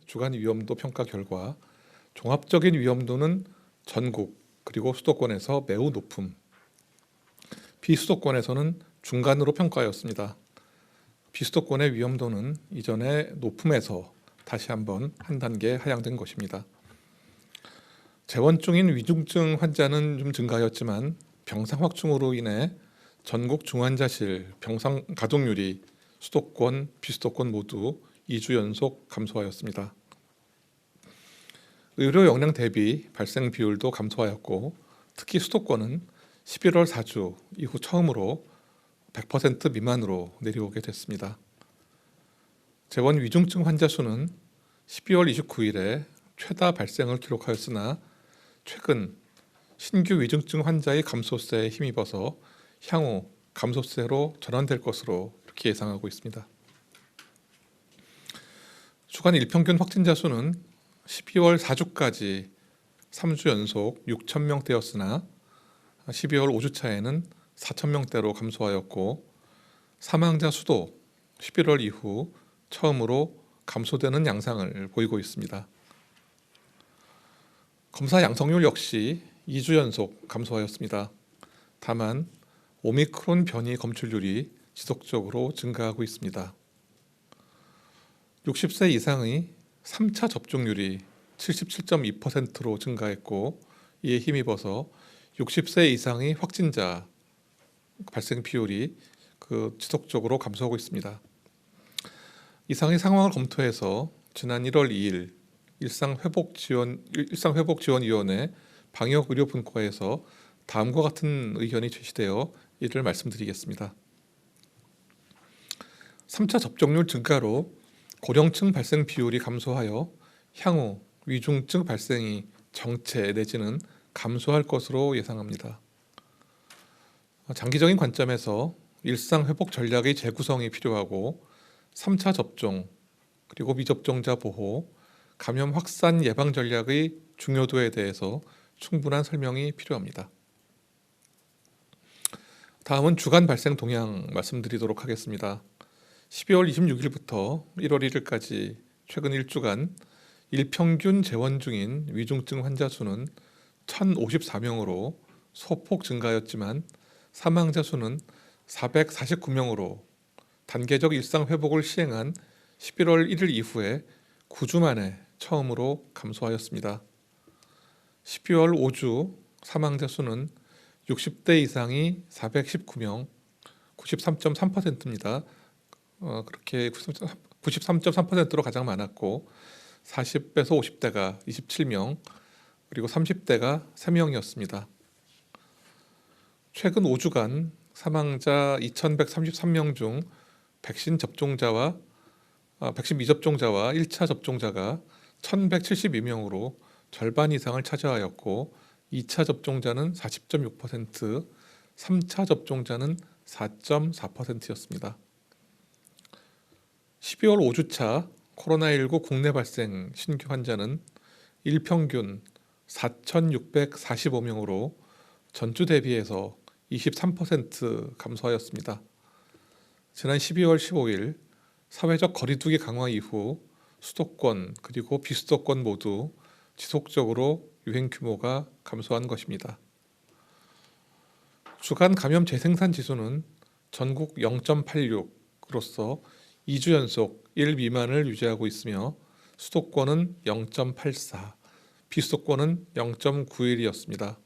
주간 위험도 평가 결과 종합적인 위험도는 전국 그리고 수도권에서 매우 높음, 비수도권에서는 중간으로 평가하였습니다. 비수도권의 위험도는 이전의 높음에서 다시 한번 한 단계 하향된 것입니다. 재원 중인 위중증 환자는 좀 증가하였지만 병상 확충으로 인해 전국 중환자실 병상 가동률이 수도권, 비수도권 모두 2주 연속 감소하였습니다. 의료 역량 대비 발생 비율도 감소하였고 특히 수도권은 11월 4주 이후 처음으로 100% 미만으로 내려오게 됐습니다. 재원 위중증 환자 수는 12월 29일에 최다 발생을 기록하였으나 최근 신규 위중증 환자의 감소세에 힘입어서 향후 감소세로 전환될 것으로 이렇게 예상하고 있습니다. 주간 일평균 확진자 수는 12월 4주까지 3주 연속 6,000명대였으나 12월 5주차에는 4,000명대로 감소하였고 사망자 수도 11월 이후 처음으로 감소되는 양상을 보이고 있습니다. 검사 양성률 역시 2주 연속 감소하였습니다. 다만 오미크론 변이 검출률이 지속적으로 증가하고 있습니다. 60세 이상의 3차 접종률이 77.2%로 증가했고 이에 힘입어서 60세 이상의 확진자 발생 비율이 지속적으로 감소하고 있습니다. 이상의 상황을 검토해서 지난 1월 2일 일상회복지원위원회 방역의료분과에서 다음과 같은 의견이 제시되어 이를 말씀드리겠습니다. 3차 접종률 증가로 고령층 발생 비율이 감소하여 향후 위중증 발생이 정체 내지는 감소할 것으로 예상합니다. 장기적인 관점에서 일상회복 전략의 재구성이 필요하고 3차 접종 그리고 미접종자 보호, 감염 확산 예방 전략의 중요도에 대해서 충분한 설명이 필요합니다. 다음은 주간 발생 동향 말씀드리도록 하겠습니다. 12월 26일부터 1월 1일까지 최근 1주간 일평균 재원 중인 위중증 환자 수는 1,054명으로 소폭 증가하였지만 사망자 수는 449명으로 단계적 일상 회복을 시행한 11월 1일 이후에 9주 만에 처음으로 감소하였습니다. 12월 5주 사망자 수는 60대 이상이 419명, 93.3%입니다. 그렇게 93.3%로 가장 많았고 40대에서 50대가 27명, 그리고 30대가 3명이었습니다. 최근 5주간 사망자 2,133명 중 백신 미접종자와 1차 접종자가 1,172명으로 절반 이상을 차지하였고 2차 접종자는 40.6%, 3차 접종자는 4.4%였습니다. 12월 5주차 코로나19 국내 발생 신규 환자는 일평균 4,645명으로 전주 대비해서 23% 감소하였습니다. 지난 12월 15일 사회적 거리두기 강화 이후 수도권 그리고 비수도권 모두 지속적으로 유행 규모가 감소한 것입니다. 주간 감염 재생산 지수는 전국 0.86으로서 2주 연속 1 미만을 유지하고 있으며 수도권은 0.84, 비수도권은 0.91이었습니다.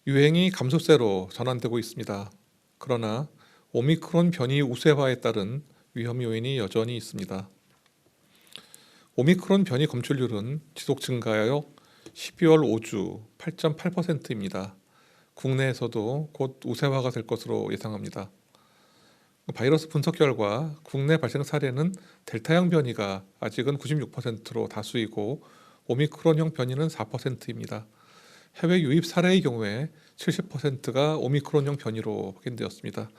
유행이 감소세로 전환되고 있습니다. 그러나 오미크론 변이 우세화에 따른 위험 요인이 여전히 있습니다. 오미크론 변이 검출률은 지속 증가하여 12월 5주 8.8%입니다. 국내에서도 곧 우세화가 될 것으로 예상합니다. 바이러스 분석 결과 국내 발생 사례는 델타형 변이가 아직은 96%로 다수이고 오미크론형 변이는 4%입니다. 해외 유입 사례의 경우에 70%가 오미크론형 변이로 확인되었습니다.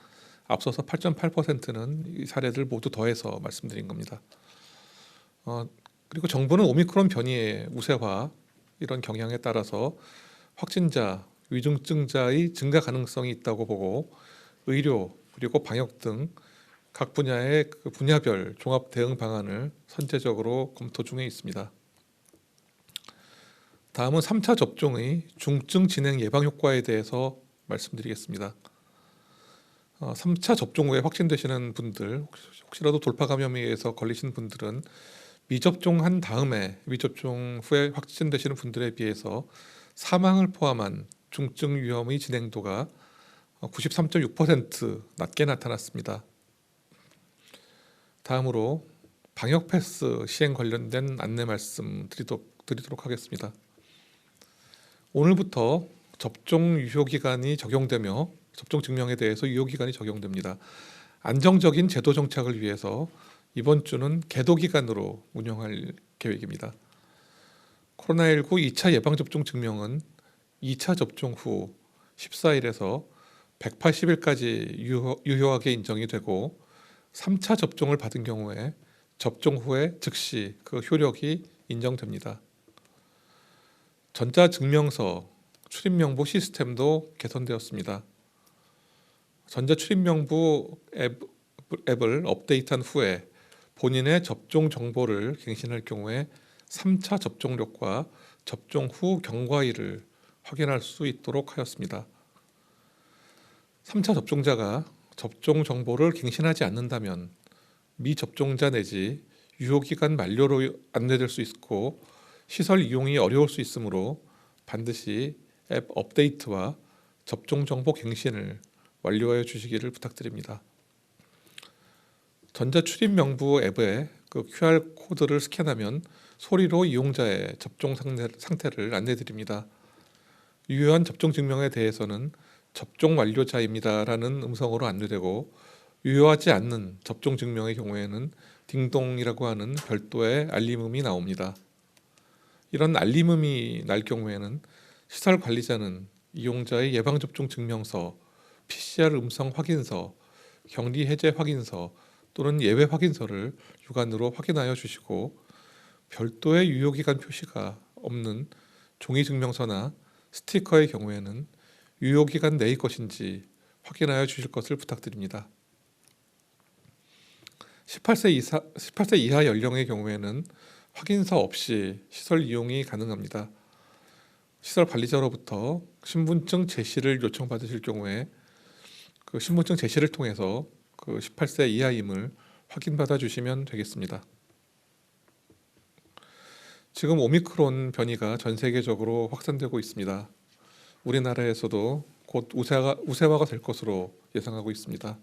앞서서 8.8%는 이 사례들 모두 더해서 말씀드린 겁니다. 그리고 정부는 오미크론 변이의 우세화 이런 경향에 따라서 확진자, 위중증자의 증가 가능성이 있다고 보고 의료 그리고 방역 등 각 분야의 그 분야별 종합 대응 방안을 선제적으로 검토 중에 있습니다. 다음은 3차 접종의 중증 진행 예방 효과에 대해서 말씀드리겠습니다. 3차 접종 후에 확진되시는 분들, 혹시라도 돌파 감염에 의해서 걸리신 분들은 미접종한 다음에 미접종 후에 확진되시는 분들에 비해서 사망을 포함한 중증 위험의 진행도가 93.6% 낮게 나타났습니다. 다음으로 방역 패스 시행 관련된 안내 말씀 드리도록 하겠습니다. 오늘부터 접종 유효기간이 적용되며 접종 증명에 대해서 유효기간이 적용됩니다. 안정적인 제도 정착을 위해서 이번 주는 계도기간으로 운영할 계획입니다. 코로나19 2차 예방접종 증명은 2차 접종 후 14일에서 180일까지 유효하게 인정이 되고 3차 접종을 받은 경우에 접종 후에 즉시 그 효력이 인정됩니다. 전자증명서 출입명부 시스템도 개선되었습니다. 전자출입명부 앱을 업데이트한 후에 본인의 접종 정보를 갱신할 경우에 3차 접종력과 접종 후 경과일을 확인할 수 있도록 하였습니다. 3차 접종자가 접종 정보를 갱신하지 않는다면 미접종자 내지 유효기간 만료로 안내될 수 있고 시설 이용이 어려울 수 있으므로 반드시 앱 업데이트와 접종 정보 갱신을 완료하여 주시기를 부탁드립니다. 전자출입명부 앱에 그 QR 코드를 스캔하면 소리로 이용자의 접종 상태를 안내드립니다. 유효한 접종 증명에 대해서는 접종 완료자입니다라는 음성으로 안내되고 유효하지 않는 접종 증명의 경우에는 딩동이라고 하는 별도의 알림음이 나옵니다. 이런 알림음이 날 경우에는 시설 관리자는 이용자의 예방접종 증명서, PCR 음성 확인서, 격리 해제 확인서 또는 예외 확인서를 육안으로 확인하여 주시고 별도의 유효기간 표시가 없는 종이 증명서나 스티커의 경우에는 유효기간 내의 것인지 확인하여 주실 것을 부탁드립니다. 18세 이하 연령의 경우에는 확인서 없이 시설 이용이 가능합니다. 시설 관리자로부터 신분증 제시를 요청받으실 경우에 그 신분증 제시를 통해서 그 18세 이하임을 확인받아 주시면 되겠습니다. 지금 오미크론 변이가 전 세계적으로 확산되고 있습니다. 우리나라에서도 곧 우세화가 될 것으로 예상하고 있습니다.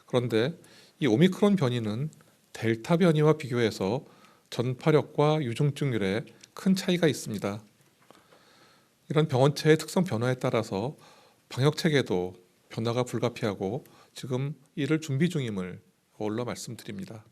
그런데 이 오미크론 변이는 델타 변이와 비교해서 전파력과 유중증률에 큰 차이가 있습니다. 이런 병원체의 특성 변화에 따라서 방역 체계도 변화가 불가피하고 지금 이를 준비 중임을 어울러 말씀드립니다.